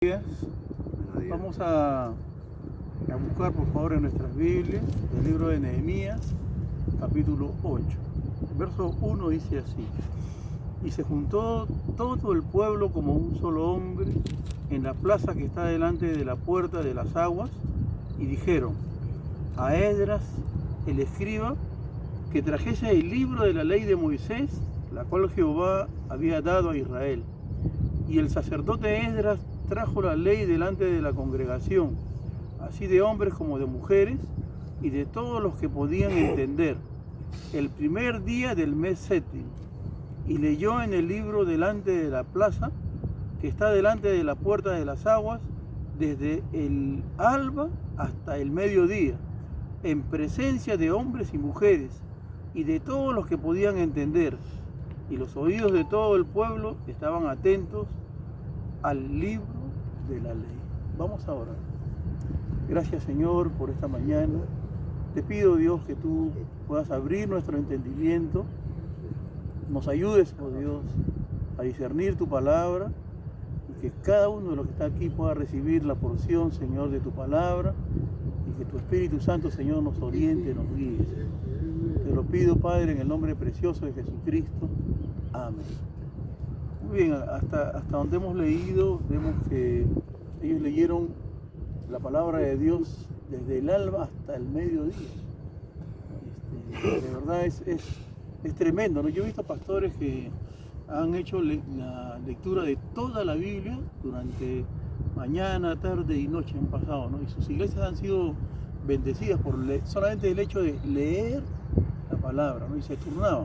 días. Vamos a buscar por favor en nuestras Biblias el libro de Nehemías, capítulo 8. Verso 1 dice así: y se juntó todo el pueblo como un solo hombre en la plaza que está delante de la puerta de las aguas, y dijeron a Esdras el escriba que trajese el libro de la ley de Moisés, la cual Jehová había dado a Israel. Y el sacerdote Esdras trajo la ley delante de la congregación, así de hombres como de mujeres, y de todos los que podían entender, el primer día del mes séptimo, y leyó en el libro delante de la plaza, que está delante de la puerta de las aguas, desde el alba hasta el mediodía, en presencia de hombres y mujeres, y de todos los que podían entender, y los oídos de todo el pueblo estaban atentos al libro de la ley. Vamos a orar. Gracias, Señor, por esta mañana. Te pido, Dios, que tú puedas abrir nuestro entendimiento, nos ayudes, oh Dios, a discernir tu palabra, y que cada uno de los que está aquí pueda recibir la porción, Señor, de tu palabra, y que tu Espíritu Santo, Señor, nos oriente, nos guíe. Te lo pido, Padre, en el nombre precioso de Jesucristo. Amén. Muy bien, hasta donde hemos leído, vemos que ellos leyeron la palabra de Dios desde el alba hasta el mediodía. De verdad es tremendo, ¿no? Yo he visto pastores que han hecho la lectura de toda la Biblia durante mañana, tarde y noche, han pasado, ¿no? Y sus iglesias han sido bendecidas por solamente el hecho de leer la palabra, ¿no? Y se turnaban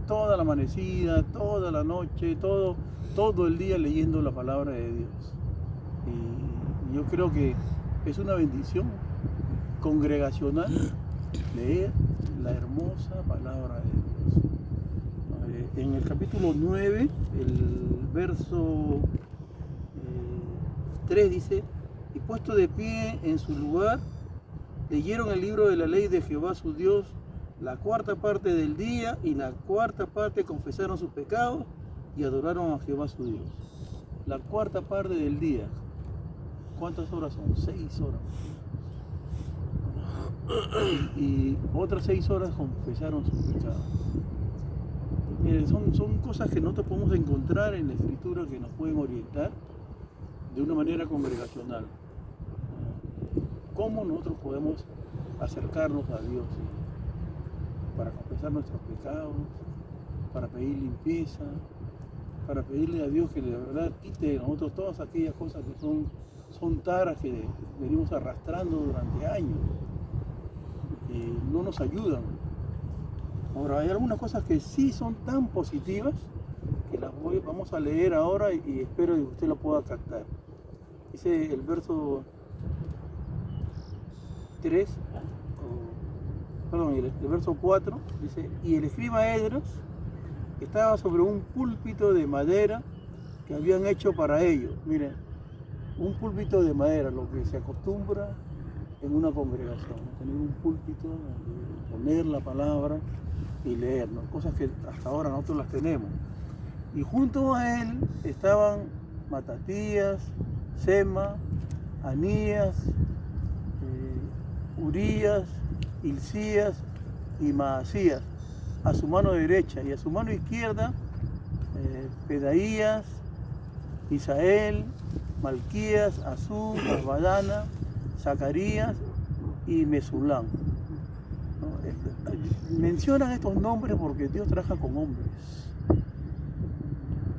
toda la amanecida, toda la noche, todo el día leyendo la palabra de Dios. Y yo creo que es una bendición congregacional leer la hermosa palabra de Dios. En el capítulo 9, el verso 3 dice: y puesto de pie en su lugar, leyeron el libro de la ley de Jehová su Dios, la cuarta parte del día, y la cuarta parte confesaron sus pecados y adoraron a Jehová su Dios. La cuarta parte del día. ¿Cuántas horas son? 6 horas. Y otras 6 horas confesaron sus pecados. Miren, son cosas que nosotros podemos encontrar en la Escritura, que nos pueden orientar de una manera congregacional. ¿Cómo nosotros podemos acercarnos a Dios para confesar nuestros pecados, para pedir limpieza, para pedirle a Dios que de verdad quite de nosotros todas aquellas cosas que son taras que venimos arrastrando durante años y no nos ayudan? Ahora, hay algunas cosas que sí son tan positivas que las vamos a leer ahora y espero que usted lo pueda captar. Dice el verso 3, el verso 4, dice: y el escriba Esdras estaba sobre un púlpito de madera que habían hecho para ellos. Miren, un púlpito de madera, lo que se acostumbra en una congregación, ¿no? Tener un púlpito donde poner la palabra y leer, ¿no? Cosas que hasta ahora nosotros las tenemos. Y junto a él estaban Matatías, Sema, Anías, Urías, Hilcías y Maasías a su mano derecha, y a su mano izquierda Pedaías, Isael, Malquías, Azub, Abadana, Zacarías y Mesulán. ¿No? Mencionan estos nombres porque Dios trabaja con hombres.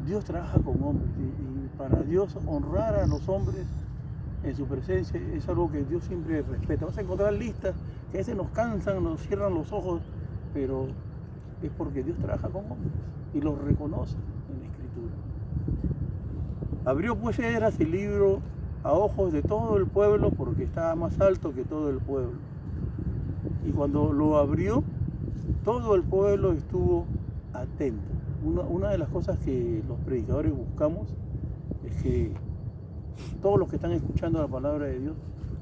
Dios trabaja con hombres, y para Dios honrar a los hombres en su presencia es algo que Dios siempre respeta. Vas a encontrar listas que a veces nos cansan, nos cierran los ojos, pero es porque Dios trabaja con hombres y los reconoce en la Escritura. Abrió pues Esdras el libro a ojos de todo el pueblo, porque estaba más alto que todo el pueblo. Y cuando lo abrió, todo el pueblo estuvo atento. Una de las cosas que los predicadores buscamos es que todos los que están escuchando la palabra de Dios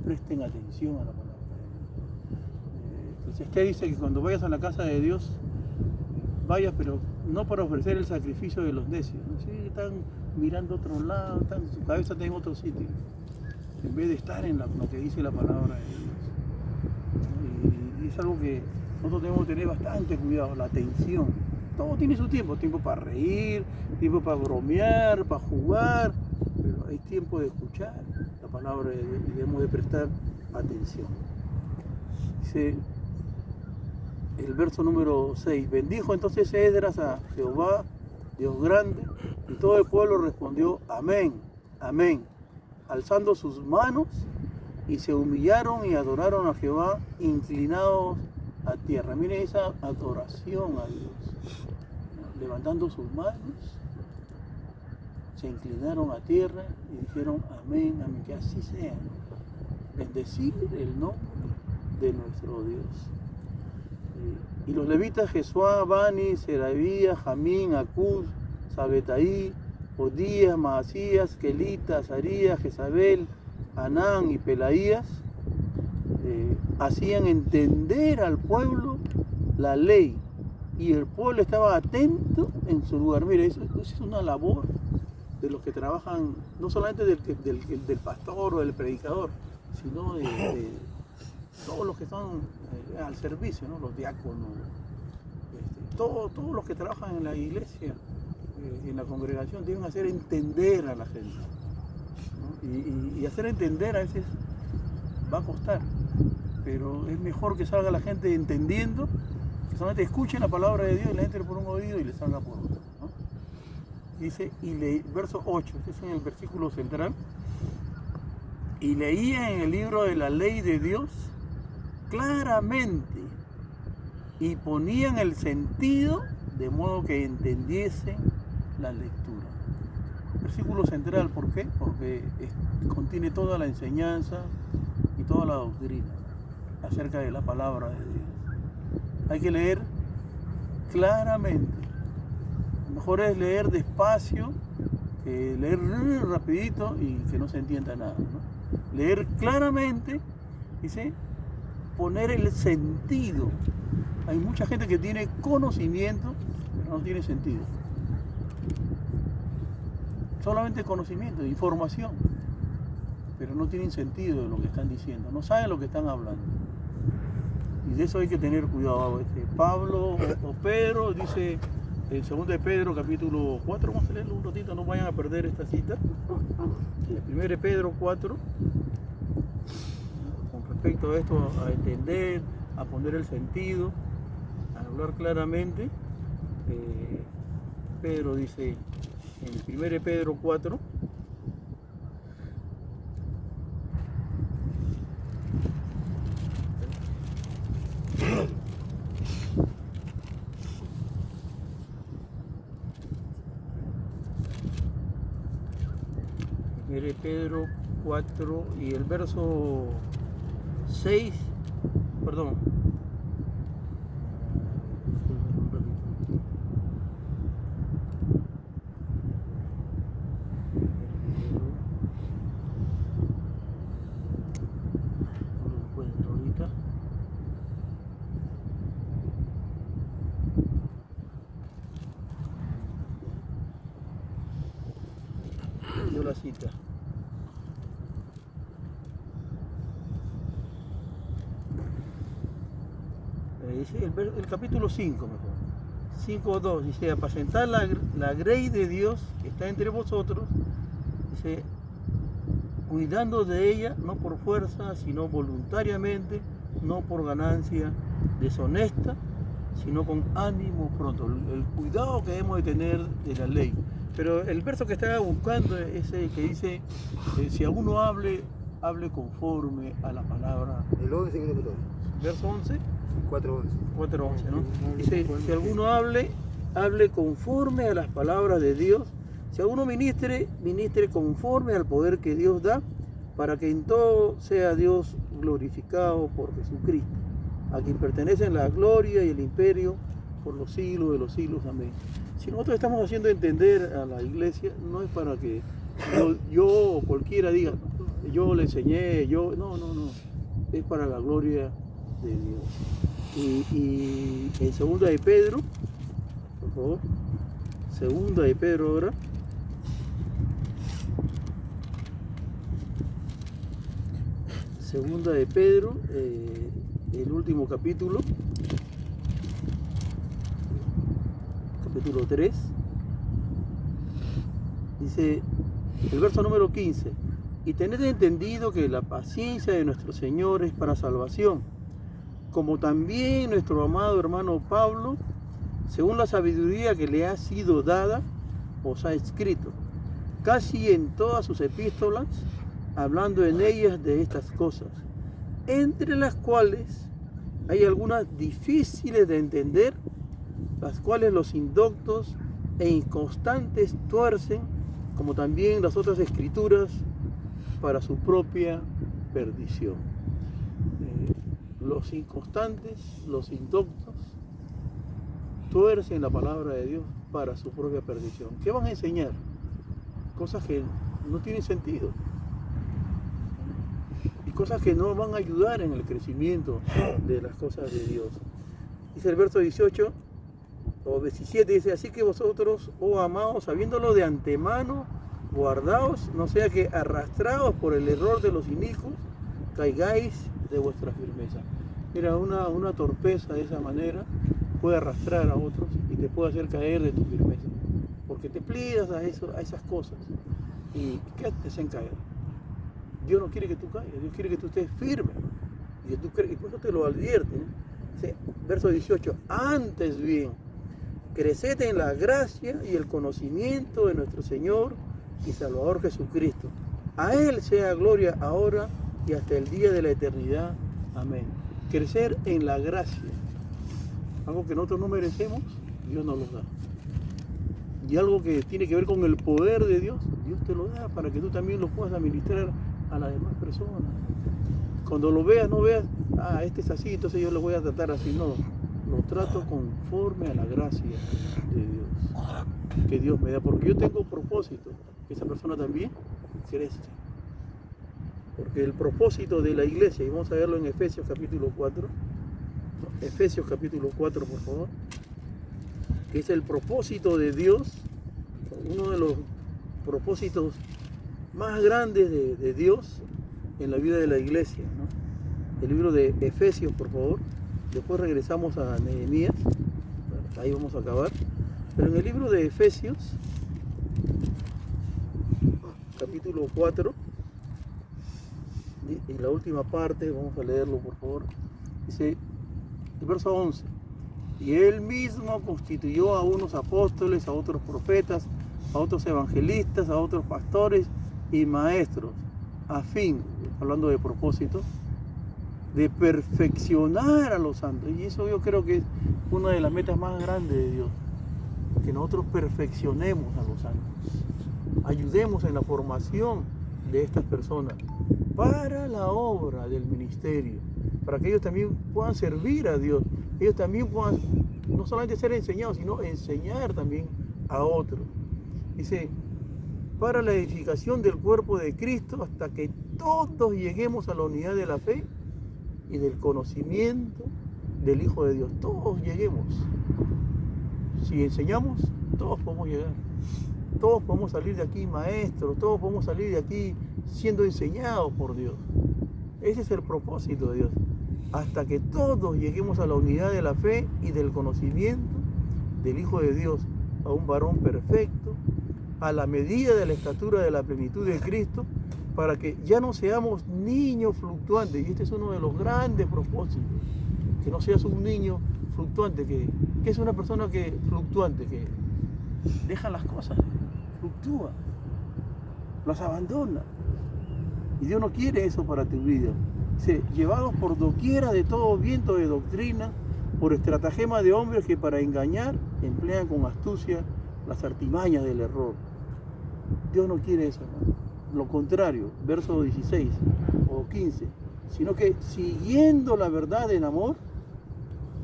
presten atención a la palabra de Dios. Entonces, usted dice que cuando vayas a la casa de Dios, vayas, pero no para ofrecer el sacrificio de los necios, ¿no? Sí, están mirando a otro lado, su cabeza está en otro sitio, en vez de estar en lo que dice la palabra de Dios. Y es algo que nosotros tenemos que tener bastante cuidado, la atención. Todo tiene su tiempo, tiempo para reír, tiempo para bromear, para jugar, pero hay tiempo de escuchar la palabra de Dios y debemos de prestar atención. Dice el verso número 6, bendijo entonces Esdras a Jehová, Dios grande, y todo el pueblo respondió, amén, amén, alzando sus manos, y se humillaron y adoraron a Jehová, inclinados a tierra. Miren esa adoración a Dios, levantando sus manos, se inclinaron a tierra y dijeron, amén, amén, que así sea. Bendecir el nombre de nuestro Dios. Y los levitas Jesuá, Bani, Serabías, Jamín, Acuz, Sabetaí, Odías, Maasías, Kelita, Azarías, Jezabel, Anán y Pelaías hacían entender al pueblo la ley, y el pueblo estaba atento en su lugar. Mire, eso es una labor de los que trabajan, no solamente del pastor o del predicador, sino de todos los que están al servicio, ¿no? Los diáconos, todos los que trabajan en la iglesia, en la congregación, deben hacer entender a la gente, ¿no? Y hacer entender a veces va a costar, pero es mejor que salga la gente entendiendo, que solamente escuchen la palabra de Dios y la entre por un oído y le salga por otro, ¿no? Dice, verso 8, este es en el versículo central, y leía en el libro de la ley de Dios claramente y ponían el sentido de modo que entendiesen la lectura. Versículo central, ¿por qué? Porque contiene toda la enseñanza y toda la doctrina acerca de la palabra de Dios. Hay que leer claramente. Lo mejor es leer despacio que leer rapidito y que no se entienda nada, ¿no? Leer claramente, dice, poner el sentido. Hay mucha gente que tiene conocimiento, pero no tiene sentido. Solamente conocimiento, información, pero no tienen sentido de lo que están diciendo, no saben lo que están hablando. Y de eso hay que tener cuidado. Pablo o Pedro dice en 2 de Pedro capítulo 4, vamos a leerlo un ratito, no vayan a perder esta cita. 1 de Pedro 4, con respecto a esto, a entender, a poner el sentido, a hablar claramente. Pedro dice en 1 de Pedro 4, Pedro 4 y el verso 6, perdón, no lo encuentro ahorita. Yo la cita. Dice el capítulo 5 mejor. 5:2 dice, apacentar la grey de Dios que está entre vosotros, dice, cuidando de ella, no por fuerza, sino voluntariamente, no por ganancia deshonesta, sino con ánimo pronto. El cuidado que debemos de tener de la ley. Pero el verso que estaba buscando es el que dice, si alguno hable conforme a la palabra. El 11 que Verso 11. 4:11, ¿no? Dice, si alguno hable conforme a las palabras de Dios, si alguno ministre conforme al poder que Dios da, para que en todo sea Dios glorificado por Jesucristo, a quien pertenecen la gloria y el imperio por los siglos de los siglos. Amén. Si nosotros estamos haciendo entender a la iglesia, no es para que yo o cualquiera diga, yo le enseñé, no, es para la gloria de Dios. Y en 2 de Pedro, por favor, 2 de Pedro ahora, Segunda de Pedro, el último capítulo, capítulo 3, dice el verso número 15: y tened entendido que la paciencia de nuestro Señor es para salvación, como también nuestro amado hermano Pablo, según la sabiduría que le ha sido dada, os ha escrito, casi en todas sus epístolas, hablando en ellas de estas cosas, entre las cuales hay algunas difíciles de entender, las cuales los indoctos e inconstantes tuercen, como también las otras escrituras, para su propia perdición. Los inconstantes, los indoctos, tuercen la palabra de Dios para su propia perdición. ¿Qué van a enseñar? Cosas que no tienen sentido y cosas que no van a ayudar en el crecimiento de las cosas de Dios. Dice el verso 18 o 17, dice: así que vosotros, oh amados, sabiéndolo de antemano, guardaos, no sea que arrastrados por el error de los inicuos, caigáis de vuestra firmeza. Mira, una torpeza de esa manera puede arrastrar a otros y te puede hacer caer de tu firmeza, porque te pliegas a esas cosas y ¿qué te hacen caer? Dios no quiere que tú caigas, Dios quiere que tú estés firme y por eso te lo advierte, ¿no? Dice, verso 18: antes bien, creced en la gracia y el conocimiento de nuestro Señor y Salvador Jesucristo. A Él sea gloria ahora y hasta el día de la eternidad. Amén. Crecer en la gracia, algo que nosotros no merecemos, Dios nos lo da. Y algo que tiene que ver con el poder de Dios, Dios te lo da para que tú también lo puedas administrar a las demás personas. Cuando lo veas, no veas, este es así, entonces yo lo voy a tratar así. No, lo trato conforme a la gracia de Dios, que Dios me da, porque yo tengo propósito, que esa persona también crezca. Porque el propósito de la iglesia, y vamos a verlo en Efesios capítulo 4, Efesios capítulo 4, por favor, que es el propósito de Dios, uno de los propósitos más grandes de Dios en la vida de la iglesia, ¿no? El libro de Efesios, por favor. Después regresamos a Nehemías, ahí vamos a acabar. Pero en el libro de Efesios, capítulo 4, en la última parte, vamos a leerlo, por favor. Dice el verso 11: y Él mismo constituyó a unos apóstoles, a otros profetas, a otros evangelistas, a otros pastores y maestros, a fin, hablando de propósito, de perfeccionar a los santos. Y eso yo creo que es una de las metas más grandes de Dios, que nosotros perfeccionemos a los santos, ayudemos en la formación de estas personas para la obra del ministerio, para que ellos también puedan servir a Dios, ellos también puedan no solamente ser enseñados, sino enseñar también a otros. Dice, para la edificación del cuerpo de Cristo, hasta que todos lleguemos a la unidad de la fe y del conocimiento del Hijo de Dios. Todos lleguemos. Si enseñamos, todos podemos llegar. Todos podemos salir de aquí maestros, todos podemos salir de aquí siendo enseñados por Dios. Ese es el propósito de Dios. Hasta que todos lleguemos a la unidad de la fe y del conocimiento del Hijo de Dios, a un varón perfecto, a la medida de la estatura de la plenitud de Cristo, para que ya no seamos niños fluctuantes. Y este es uno de los grandes propósitos, que no seas un niño fluctuante, que es una persona fluctuante, que deja las cosas, fluctúa, las abandona. Y Dios no quiere eso para tu vida. Dice, llevados por doquiera de todo viento de doctrina, por estratagema de hombres que para engañar emplean con astucia las artimañas del error. Dios no quiere eso, ¿no? Lo contrario, verso 16 o 15, sino que siguiendo la verdad en amor,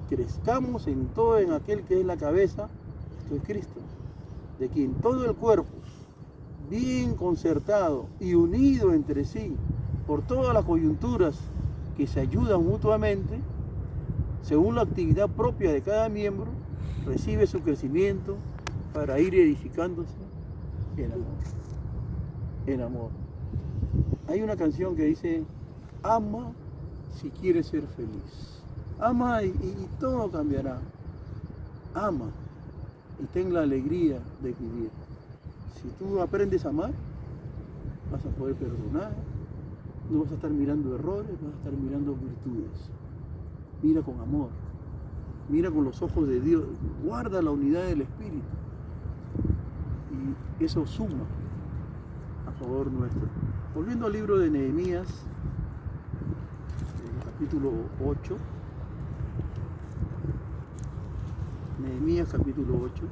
crezcamos en todo en aquel que es la cabeza, esto es Cristo, de quien todo el cuerpo, bien concertado y unido entre sí, por todas las coyunturas que se ayudan mutuamente, según la actividad propia de cada miembro, recibe su crecimiento para ir edificándose en amor. En amor. Hay una canción que dice, Ama si quieres ser feliz. Ama y todo cambiará. Ama y ten la alegría de vivir. Si tú aprendes a amar, vas a poder perdonar. No vas a estar mirando errores, vas a estar mirando virtudes. Mira con amor. Mira con los ojos de Dios. Guarda la unidad del Espíritu. Y eso suma a favor nuestro. Volviendo al libro de Nehemías, capítulo 8. Nehemías capítulo 8.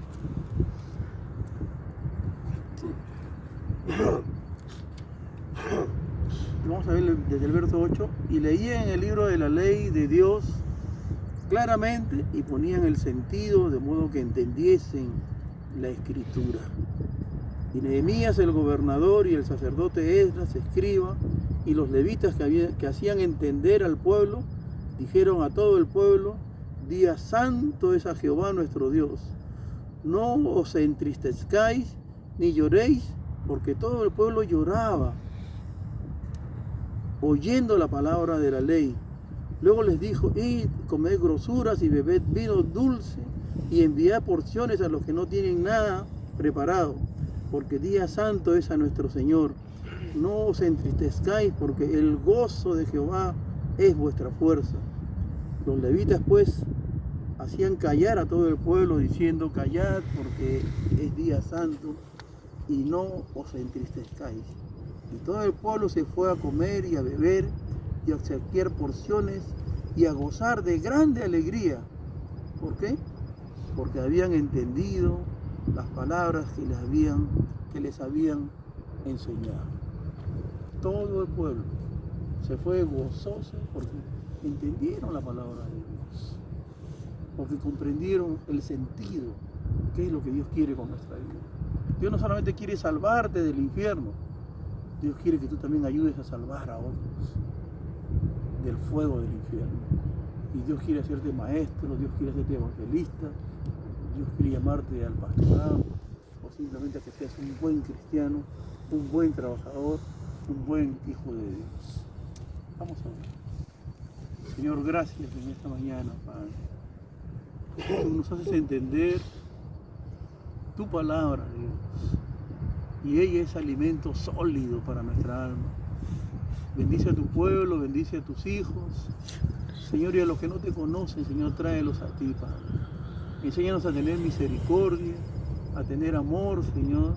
Vamos a ver desde el verso 8. Y leían el libro de la ley de Dios claramente y ponían el sentido de modo que entendiesen la escritura. Y Nehemías el gobernador y el sacerdote Esdras escriba y los levitas que hacían entender al pueblo dijeron a todo el pueblo: día santo es a Jehová nuestro Dios. No os entristezcáis ni lloréis, porque todo el pueblo lloraba oyendo la palabra de la ley. Luego les dijo: id, comed grosuras y bebed vino dulce y enviad porciones a los que no tienen nada preparado, porque día santo es a nuestro Señor. No os entristezcáis, porque el gozo de Jehová es vuestra fuerza. Los levitas pues hacían callar a todo el pueblo diciendo: callad, porque es día santo y no os entristezcáis. Y todo el pueblo se fue a comer y a beber y a obsequiar porciones y a gozar de grande alegría. ¿Por qué? Porque habían entendido las palabras que les habían enseñado. Todo el pueblo se fue gozoso porque entendieron la palabra de Dios, porque comprendieron el sentido, qué es lo que Dios quiere con nuestra vida. Dios no solamente quiere salvarte del infierno, Dios quiere que tú también ayudes a salvar a otros del fuego del infierno. Y Dios quiere hacerte maestro, Dios quiere hacerte evangelista, Dios quiere llamarte al pastorado, o simplemente a que seas un buen cristiano, un buen trabajador, un buen hijo de Dios. Vamos a ver. Señor, gracias en esta mañana, Padre. Tú nos haces entender tu palabra, Dios. Y ella es alimento sólido para nuestra alma. Bendice a tu pueblo, bendice a tus hijos. Señor, y a los que no te conocen, Señor, tráelos a ti, Padre. Enséñanos a tener misericordia, a tener amor, Señor,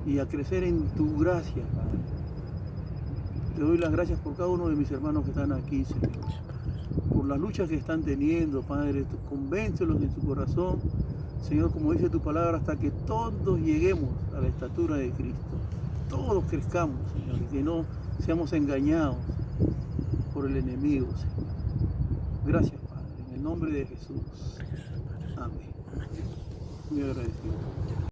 y a crecer en tu gracia, Padre. Te doy las gracias por cada uno de mis hermanos que están aquí, Señor. Por las luchas que están teniendo, Padre. Convéncelos en su corazón, Señor, como dice tu palabra, hasta que todos lleguemos a la estatura de Cristo. Todos crezcamos, Señor, y que no seamos engañados por el enemigo, Señor. Gracias, Padre, en el nombre de Jesús. Amén. Muy agradecido.